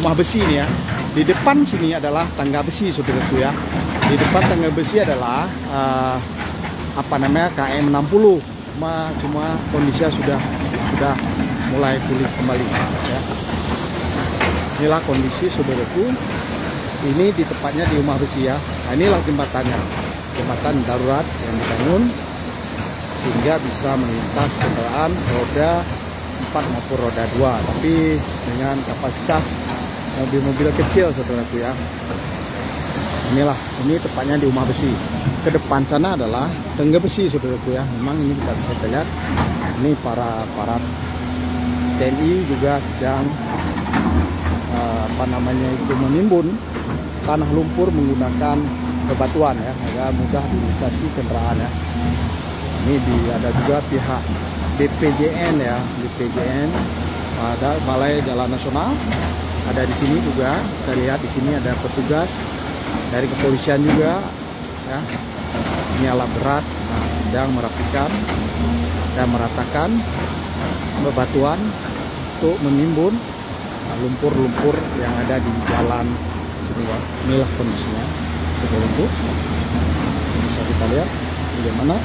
rumah besi ini ya. Di depan sini adalah tangga besi saudaraku ya. Di depan tangga besi adalah KM 60. Cuma kondisinya sudah mulai pulih kembali ya. Inilah kondisi saudaraku. Ini di tepatnya di rumah besi ya. Nah, inilah jembatannya. Jembatan darurat yang dibangun sehingga bisa melintas kendaraan roda 4 maupun roda 2, tapi dengan kapasitas mobil-mobil kecil saudaraku ya. Ini tepatnya di rumah besi. Ke depan sana adalah tangga besi saudaraku ya. Memang ini kita bisa lihat ini para TNI juga sedang menimbun tanah lumpur menggunakan bebatuan ya, agar mudah dilintasi kendaraan ya. Ini ada juga pihak BPJN ya, BPJN ada Balai Jalan Nasional ada di sini juga. Kita lihat di sini ada petugas dari kepolisian juga ya. Ini alat berat sedang merapikan dan meratakan bebatuan untuk menimbun lumpur-lumpur yang ada di jalan sini ya. Inilah kondisinya. Seperti itu bisa kita lihat bagaimana